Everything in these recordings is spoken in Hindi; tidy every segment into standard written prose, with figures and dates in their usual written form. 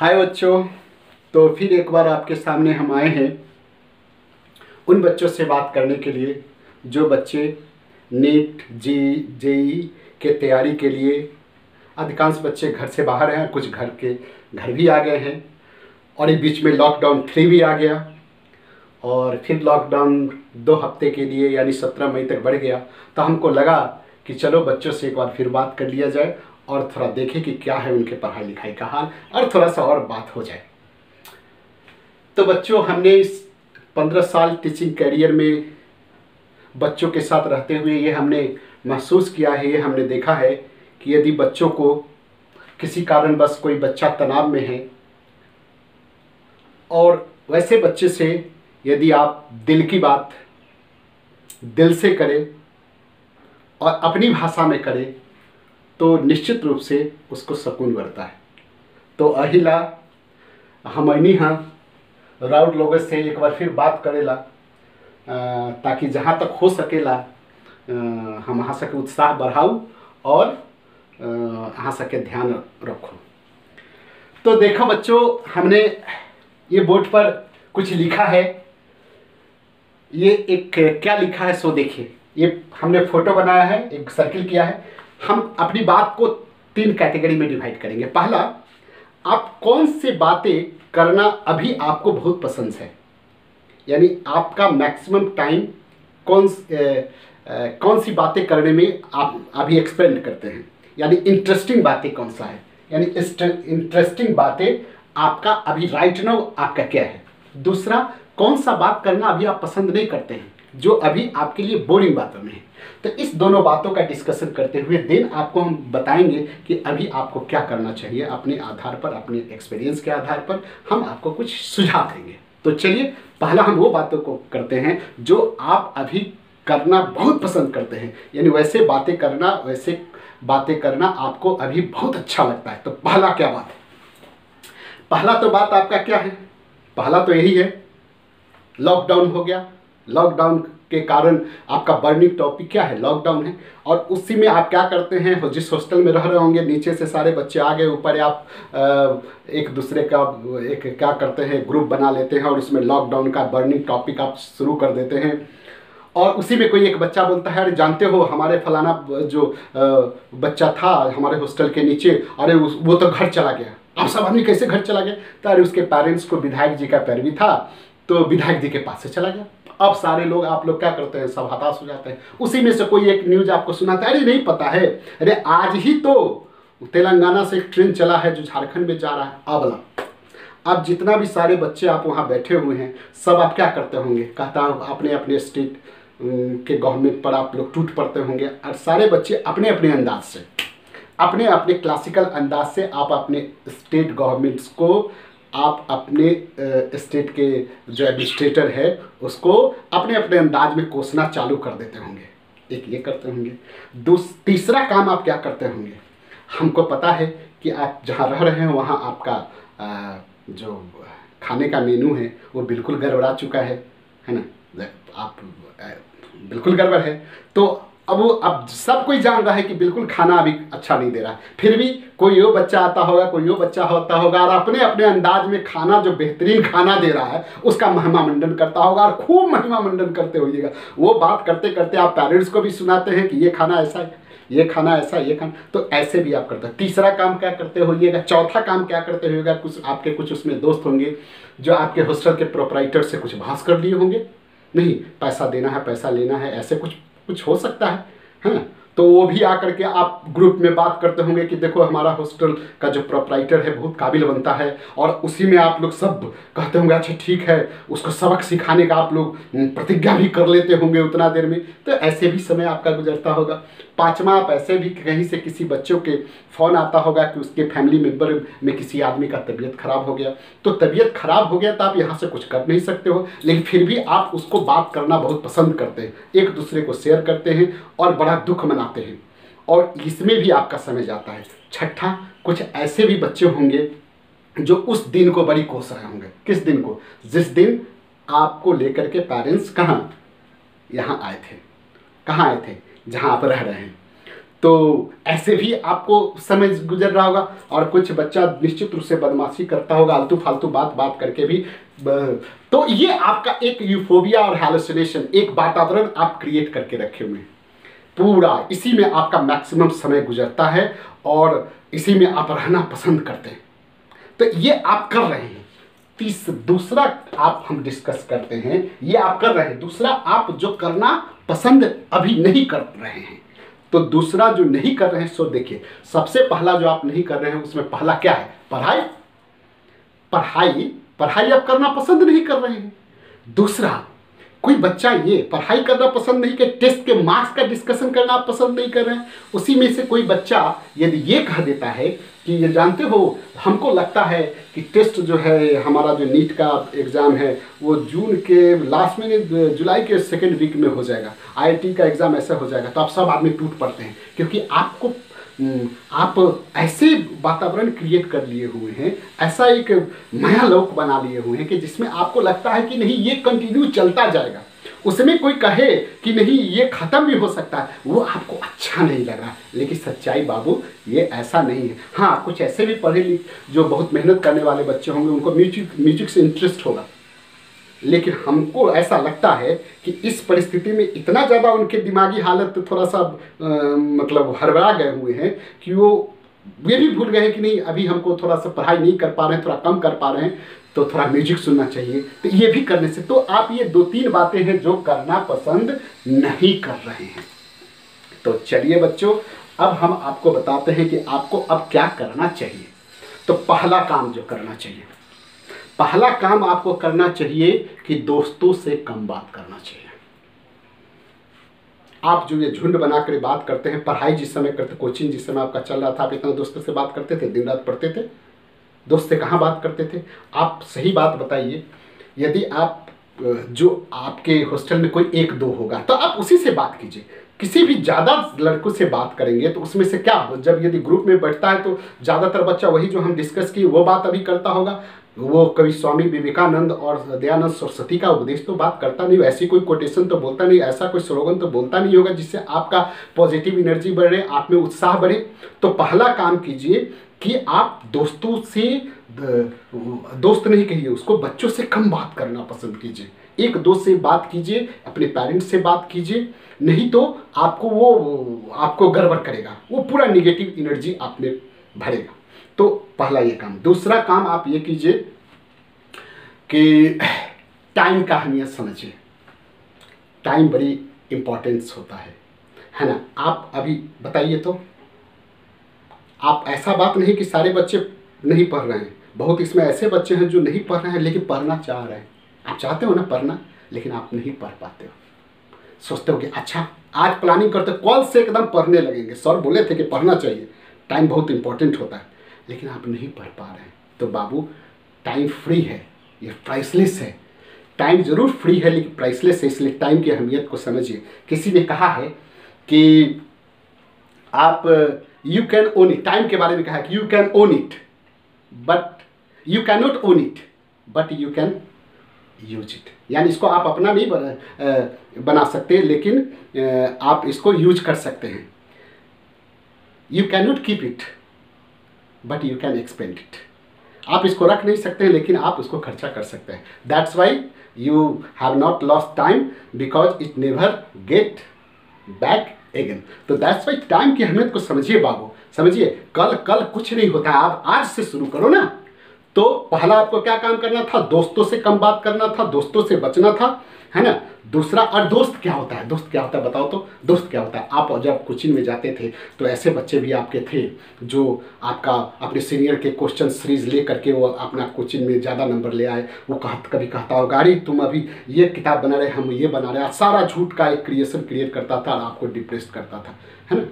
हाय बच्चों। तो फिर एक बार आपके सामने हम आए हैं उन बच्चों से बात करने के लिए जो बच्चे नीट जेई के तैयारी के लिए, अधिकांश बच्चे घर से बाहर हैं, कुछ घर भी आ गए हैं और इस बीच में लॉकडाउन 3 भी आ गया और फिर लॉकडाउन 2 हफ्ते के लिए यानी 17 मई तक बढ़ गया। तो हमको लगा कि चलो बच्चों से एक बार फिर बात कर लिया जाए और थोड़ा देखें कि क्या है उनके पढ़ाई लिखाई का हाल और थोड़ा सा और बात हो जाए। तो बच्चों, हमने इस 15 साल टीचिंग कैरियर में बच्चों के साथ रहते हुए ये हमने महसूस किया है, ये हमने देखा है कि यदि बच्चों को किसी कारणवश कोई बच्चा तनाव में है और वैसे बच्चे से यदि आप दिल की बात दिल से करें और अपनी भाषा में करें तो निश्चित रूप से उसको सुकून बढ़ता है। तो अहिला हमनी हाँ राउत लोगों से एक बार फिर बात करेला ताकि जहाँ तक हो सकेला हम यहाँ सके उत्साह बढ़ाऊँ और यहाँ सके ध्यान रखो। तो देखो बच्चों, हमने ये बोर्ड पर कुछ लिखा है। ये एक क्या लिखा है सो देखिए। ये हमने फोटो बनाया है, एक सर्किल किया है। हम अपनी बात को 3 कैटेगरी में डिवाइड करेंगे। पहला, आप कौन सी बातें करना अभी आपको बहुत पसंद है, यानी आपका मैक्सिमम टाइम कौन सी बातें करने में आप अभी एक्सपेंड करते हैं, यानी इंटरेस्टिंग बातें कौन सा है, यानी इंटरेस्टिंग बातें आपका अभी राइट नाउ आपका क्या है। दूसरा, कौन सा बात करना अभी आप पसंद नहीं करते हैं, जो अभी आपके लिए बोरिंग बातों में है। तो इस दोनों बातों का डिस्कशन करते हुए देन आपको हम बताएंगे कि अभी आपको क्या करना चाहिए। अपने आधार पर, अपने एक्सपीरियंस के आधार पर हम आपको कुछ सुझाव देंगे। तो चलिए, पहला हम वो बातों को करते हैं जो आप अभी करना बहुत पसंद करते हैं, यानी वैसे बातें करना आपको अभी बहुत अच्छा लगता है। तो पहला क्या बात है? पहला तो बात आपका क्या है? पहला तो यही है, लॉकडाउन हो गया। लॉकडाउन के कारण आपका बर्निंग टॉपिक क्या है? लॉकडाउन है। और उसी में आप क्या करते हैं, जिस हॉस्टल में रह रहे होंगे, नीचे से सारे बच्चे आ गए, ऊपर आप एक दूसरे का एक क्या करते हैं, ग्रुप बना लेते हैं और उसमें लॉकडाउन का बर्निंग टॉपिक आप शुरू कर देते हैं। और उसी में कोई एक बच्चा बोलता है, अरे जानते हो हमारे फलाना जो बच्चा था हमारे हॉस्टल के नीचे, अरे वो तो घर चला गया। आप सब आदमी कैसे घर चला गया? तो अरे उसके पेरेंट्स को विधायक जी का पैरवी था तो विधायक जी के पास से चला गया। अब सारे लोग, आप लोग क्या करते हैं, सब हताश हो जाते हैं। उसी में से कोई एक न्यूज आपको सुनाता है, अरे नहीं पता है, अरे आज ही तो तेलंगाना से एक ट्रेन चला है जो झारखंड में जा रहा है। अब जितना भी सारे बच्चे आप वहाँ बैठे हुए हैं, सब आप क्या करते होंगे, कहता अपने अपने स्टेट के गवर्नमेंट पर आप लोग टूट पड़ते होंगे। और सारे बच्चे अपने अपने अंदाज से, अपने अपने क्लासिकल अंदाज से आप अपने स्टेट गवर्नमेंट्स को, आप अपने स्टेट के जो एडमिनिस्ट्रेटर है उसको अपने अपने अंदाज में कोसना चालू कर देते होंगे। एक ये करते होंगे। तीसरा काम आप क्या करते होंगे, हमको पता है कि आप जहाँ रह रहे हैं वहाँ आपका जो खाने का मेनू है वो बिल्कुल गड़बड़ा चुका है ना, आप बिल्कुल गड़बड़ है। तो अब सब कोई जान रहा है कि बिल्कुल खाना अभी अच्छा नहीं दे रहा है, फिर भी कोई वो बच्चा आता होगा, कोई वो बच्चा होता होगा और अपने अपने अंदाज में खाना, जो बेहतरीन खाना दे रहा है उसका महिमा मंडन करता होगा और खूब महिमा मंडन करते होइएगा। वो बात करते करते आप पेरेंट्स को भी सुनाते हैं कि ये खाना ऐसा है, ये खाना ऐसा, ये खाना। तो ऐसे भी आप करते हैं। तीसरा काम क्या करते होइएगा? चौथा काम क्या करते होइएगा? कुछ उसमें दोस्त होंगे जो आपके हॉस्टल के प्रोपराइटर से कुछ बहस कर लिए होंगे, नहीं पैसा देना है, पैसा लेना है, ऐसे कुछ हो सकता है ना। तो वो भी आकर के आप ग्रुप में बात करते होंगे कि देखो हमारा हॉस्टल का जो प्रोपराइटर है बहुत काबिल बनता है, और उसी में आप लोग सब कहते होंगे अच्छा ठीक है, उसको सबक सिखाने का आप लोग प्रतिज्ञा भी कर लेते होंगे उतना देर में। तो ऐसे भी समय आपका गुजरता होगा। पांचवा, आप ऐसे भी कहीं से किसी बच्चों के फ़ोन आता होगा कि उसके फैमिली मेम्बर में किसी आदमी का तबीयत खराब हो गया। तो तबीयत खराब हो गया तो आप यहाँ से कुछ कर नहीं सकते हो, लेकिन फिर भी आप उसको बात करना बहुत पसंद करते हैं, एक दूसरे को शेयर करते हैं और बड़ा दुख मनाते हैं, और इसमें भी आपका समय जाता है। छठा, कुछ ऐसे भी बच्चे होंगे जो उस दिन को बड़ी कोस रहे होंगे। किस दिन को? जिस दिन आपको लेकर के पेरेंट्स यहाँ आए थे, कहाँ आए थे, जहाँ आप रह रहे हैं। तो ऐसे भी आपको समय गुजर रहा होगा। और कुछ बच्चा निश्चित रूप से बदमाशी करता होगा, आलतू फालतू बात बात करके भी। तो ये आपका एक यूफोबिया और हैलुसिनेशन, एक वातावरण आप क्रिएट करके रखे हुए हैं पूरा, इसी में आपका मैक्सिमम समय गुजरता है और इसी में आप रहना पसंद करते हैं। तो ये आप कर रहे हैं। दूसरा आप हम डिस्कस करते हैं, ये आप कर रहे हैं। दूसरा, आप जो करना पसंद अभी नहीं कर रहे हैं। तो दूसरा जो नहीं कर रहे हैं, सो देखिए, सबसे पहला जो आप नहीं कर रहे हैं उसमें पहला क्या है? पढ़ाई। पढ़ाई पढ़ाई आप करना पसंद नहीं कर रहे हैं। दूसरा, कोई बच्चा ये पढ़ाई करना पसंद नहीं कर, टेस्ट के मार्क्स का डिस्कशन करना आप पसंद नहीं कर रहे हैं। उसी में से कोई बच्चा यदि ये कह देता है कि ये जानते हो, हमको लगता है कि टेस्ट जो है हमारा, जो नीट का एग्ज़ाम है वो जून के लास्ट में, जुलाई के सेकेंड वीक में हो जाएगा, IIT का एग्ज़ाम ऐसा हो जाएगा। तो आप सब आदमी टूट पड़ते हैं, क्योंकि आप ऐसे वातावरण क्रिएट कर लिए हुए हैं, ऐसा एक मायालोक बना लिए हुए हैं कि जिसमें आपको लगता है कि नहीं ये कंटिन्यू चलता जाएगा। उसमें कोई कहे कि नहीं ये ख़त्म भी हो सकता है, वो आपको अच्छा नहीं लग रहा। लेकिन सच्चाई बाबू ये ऐसा नहीं है। हाँ, कुछ ऐसे भी पढ़े लिखे जो बहुत मेहनत करने वाले बच्चे होंगे, उनको म्यूजिक से इंटरेस्ट होगा। लेकिन हमको ऐसा लगता है कि इस परिस्थिति में इतना ज़्यादा उनके दिमागी हालत थोड़ा सा मतलब हड़बड़ा गए हुए हैं कि वो ये भी भूल गए हैं कि नहीं, अभी हमको थोड़ा सा पढ़ाई नहीं कर पा रहे हैं, थोड़ा कम कर पा रहे हैं, तो थोड़ा म्यूजिक सुनना चाहिए। तो ये भी करने से, तो आप ये 2-3 बातें हैं जो करना पसंद नहीं कर रहे हैं। तो चलिए बच्चों, अब हम आपको बताते हैं कि आपको अब क्या करना चाहिए। तो पहला काम जो करना चाहिए, पहला काम आपको करना चाहिए कि दोस्तों से कम बात करना चाहिए। आप जो ये झुंड बनाकर बात करते हैं, पढ़ाई जिस समय करते, कोचिंग जिस समय आपका चल रहा था, आप इतना दोस्तों से बात करते थे, दिन रात पढ़ते थे, दोस्त से कहाँ बात करते थे? आप सही बात बताइए। यदि आप जो आपके हॉस्टल में कोई 1-2 होगा तो आप उसी से बात कीजिए। किसी भी ज़्यादा लड़कों से बात करेंगे तो उसमें से क्या, जब यदि ग्रुप में बैठता है तो ज़्यादातर बच्चा वही जो हम डिस्कस किए वो बात अभी करता होगा। वो कभी स्वामी विवेकानंद और दयानंद सरस्वती का उपदेश तो बात करता नहीं, ऐसी कोई कोटेशन तो बोलता नहीं, ऐसा कोई स्लोगन तो बोलता नहीं होगा जिससे आपका पॉजिटिव एनर्जी बढ़े, आप में उत्साह बढ़े। तो पहला काम कीजिए कि आप दोस्तों से, दोस्त नहीं कहिए उसको, बच्चों से कम बात करना पसंद कीजिए। 1-2 से बात कीजिए, अपने पेरेंट्स से बात कीजिए, नहीं तो आपको गड़बड़ करेगा, वो पूरा निगेटिव एनर्जी आप में भरेगा। तो पहला ये काम। दूसरा काम आप ये कीजिए कि टाइम का अहमियत समझिए। टाइम बड़ी इम्पोर्टेंस होता है ना। आप अभी बताइए तो, आप ऐसा बात नहीं कि सारे बच्चे नहीं पढ़ रहे हैं, बहुत इसमें ऐसे बच्चे हैं जो नहीं पढ़ रहे हैं लेकिन पढ़ना चाह रहे हैं। आप चाहते हो ना पढ़ना, लेकिन आप नहीं पढ़ पाते हो। सोचते हो कि अच्छा आज प्लानिंग करते, कल से एकदम पढ़ने लगेंगे, सर बोले थे कि पढ़ना चाहिए, टाइम बहुत इंपॉर्टेंट होता है, लेकिन आप नहीं पढ़ पा रहे हैं। तो बाबू, टाइम फ्री है, ये प्राइसलेस है। टाइम ज़रूर फ्री है लेकिन प्राइसलेस है, इसलिए टाइम की अहमियत को समझिए। किसी ने कहा है कि आप you can own it, time के बारे में कहा है कि you can own it but you can not own it but you can use it. यानी इसको आप अपना नहीं बना सकते, लेकिन आप इसको यूज कर सकते हैं। You can not keep it but you can expand it. आप इसको रख नहीं सकते हैं लेकिन आप उसको खर्चा कर सकते हैं। That's why you have not lost time because it never get back again. तो दैट्स वाई टाइम की अहमियत को समझिए बाबू, समझिए। कल कुछ नहीं होता है, आप आज से शुरू करो ना। तो पहला आपको क्या काम करना था? दोस्तों से कम बात करना था, दोस्तों से बचना था, है ना। दूसरा, और दोस्त क्या होता है? दोस्त क्या होता है बताओ तो? दोस्त क्या होता है? आप जब कोचिंग में जाते थे तो ऐसे बच्चे भी आपके थे जो आपका अपने सीनियर के क्वेश्चन सीरीज ले करके वो अपना कोचिंग में ज़्यादा नंबर ले आए। वो कभी कहता हो गाड़ी तुम अभी ये किताब बना रहे, हम ये बना रहे, सारा झूठ का एक क्रिएशन क्रिएट करता था और आपको डिप्रेस करता था, है ना।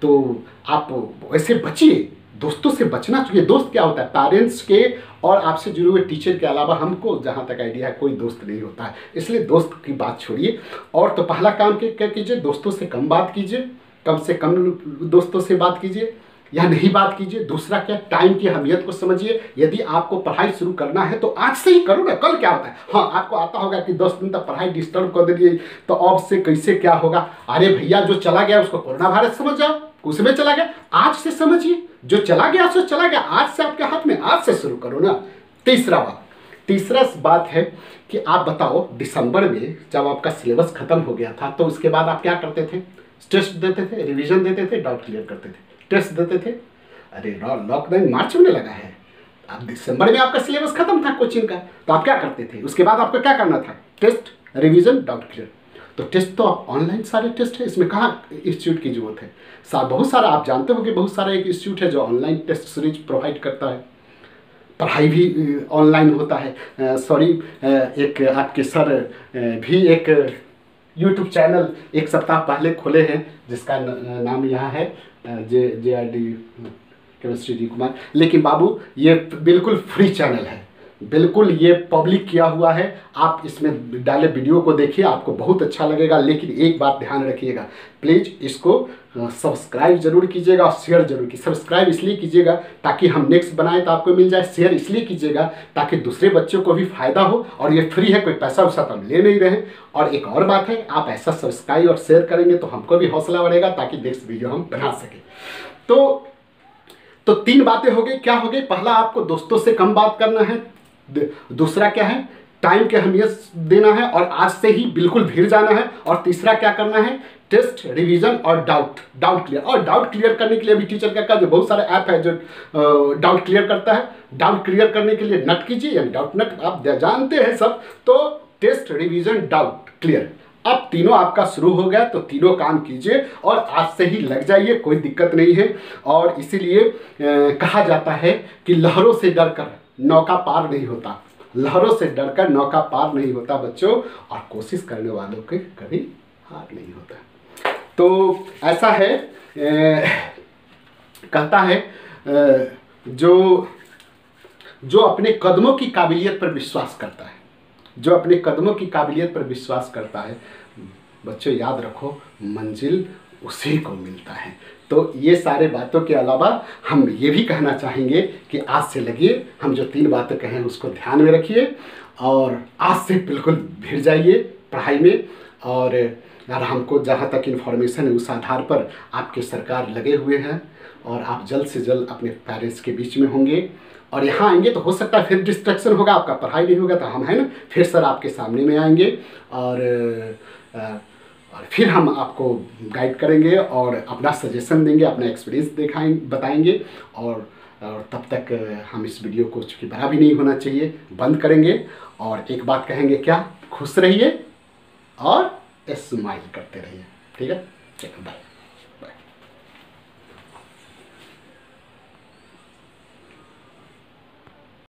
तो आप ऐसे बचिए, दोस्तों से बचना चाहिए। दोस्त क्या होता है? पेरेंट्स के और आपसे जुड़े हुए टीचर के अलावा हमको जहाँ तक आइडिया है कोई दोस्त नहीं होता है, इसलिए दोस्त की बात छोड़िए। और तो पहला काम क्या कीजिए? दोस्तों से कम बात कीजिए, कम से कम दोस्तों से बात कीजिए या नहीं बात कीजिए। दूसरा क्या? टाइम की अहमियत को समझिए। यदि आपको पढ़ाई शुरू करना है तो आज से ही करो ना, कल क्या होता है। हाँ, आपको आता होगा कि 10 दिन तक पढ़ाई डिस्टर्ब कर दीजिए तो अब से कैसे क्या होगा। अरे भैया, जो चला गया उसको कोरोना वायरस समझ जाओ, उसमें चला गया। आज से समझिए, जो चला गया सो चला गया, आज से आपके हाथ में, आज से शुरू करो ना। तीसरा बात है कि आप बताओ, दिसंबर में जब आपका सिलेबस खत्म हो गया था तो उसके बाद आप क्या करते थे? टेस्ट देते थे, रिवीजन देते थे, डाउट क्लियर करते थे, टेस्ट देते थे। अरे लॉकडाउन मार्च में लगा है, अब दिसंबर में आपका सिलेबस खत्म था कोचिंग का, तो आप क्या करते थे? उसके बाद आपको क्या करना था? Test, revision, doubt clear. तो टेस्ट तो आप ऑनलाइन सारे टेस्ट है, इसमें कहाँ इंस्टीट्यूट की जरूरत है? बहुत सारा आप जानते हो कि बहुत सारा एक इंस्टीट्यूट है जो ऑनलाइन टेस्ट सीरीज प्रोवाइड करता है, पढ़ाई भी ऑनलाइन होता है। सॉरी, एक आपके सर भी एक यूट्यूब चैनल एक सप्ताह पहले खोले हैं जिसका नाम यहाँ है JRD केमिस्ट्री डी कुमार। लेकिन बाबू ये बिल्कुल फ्री चैनल है, बिल्कुल ये पब्लिक किया हुआ है। आप इसमें डाले वीडियो को देखिए, आपको बहुत अच्छा लगेगा। लेकिन एक बात ध्यान रखिएगा, प्लीज़ इसको सब्सक्राइब जरूर कीजिएगा और शेयर जरूर कीजिए। सब्सक्राइब इसलिए कीजिएगा ताकि हम नेक्स्ट बनाए तो आपको मिल जाए, शेयर इसलिए कीजिएगा ताकि दूसरे बच्चों को भी फायदा हो। और ये फ्री है, कोई पैसा वैसा तो हम ले नहीं रहे। और एक और बात है, आप ऐसा सब्सक्राइब और शेयर करेंगे तो हमको भी हौसला बढ़ेगा ताकि नेक्स्ट वीडियो हम बना सकें। तो 3 बातें हो गई। क्या हो गई? पहला, आपको दोस्तों से कम बात करना है। दूसरा क्या है? टाइम की अहमियत देना है और आज से ही बिल्कुल भीड़ जाना है। और तीसरा क्या करना है? टेस्ट, रिवीजन और डाउट क्लियर। और डाउट क्लियर करने के लिए भी टीचर का जो बहुत सारे ऐप है जो डाउट क्लियर करता है। डाउट क्लियर करने के लिए नट कीजिए, यानी डाउट नट आप जानते हैं सब। तो टेस्ट, रिवीजन, डाउट क्लियर, अब तीनों आपका शुरू हो गया तो तीनों काम कीजिए और आज से ही लग जाइए, कोई दिक्कत नहीं है। और इसीलिए कहा जाता है कि लहरों से डरकर नौका पार नहीं होता, लहरों से डरकर नौका पार नहीं होता बच्चों, और कोशिश करने वालों के कभी हार नहीं होता। तो ऐसा है, कहता है जो अपने कदमों की काबिलियत पर विश्वास करता है, जो अपने कदमों की काबिलियत पर विश्वास करता है, बच्चों याद रखो, मंजिल उसी को मिलता है। तो ये सारे बातों के अलावा हम ये भी कहना चाहेंगे कि आज से लगिए, हम जो 3 बातें कहें उसको ध्यान में रखिए और आज से बिल्कुल भिड़ जाइए पढ़ाई में। और हमको जहाँ तक इन्फॉर्मेशन है उस आधार पर आपके सरकार लगे हुए हैं और आप जल्द से जल्द अपने पेरेंट्स के बीच में होंगे। और यहाँ आएंगे तो हो सकता है फिर डिस्ट्रैक्शन होगा, आपका पढ़ाई नहीं होगा, तो हम है ना फिर सर आपके सामने में आएंगे और फिर हम आपको गाइड करेंगे और अपना सजेशन देंगे, अपना एक्सपीरियंस बताएंगे। और तब तक हम इस वीडियो को, चूँकि बड़ा भी नहीं होना चाहिए, बंद करेंगे और एक बात कहेंगे, क्या? खुश रहिए और स्माइल करते रहिए। ठीक है, चलो बाय।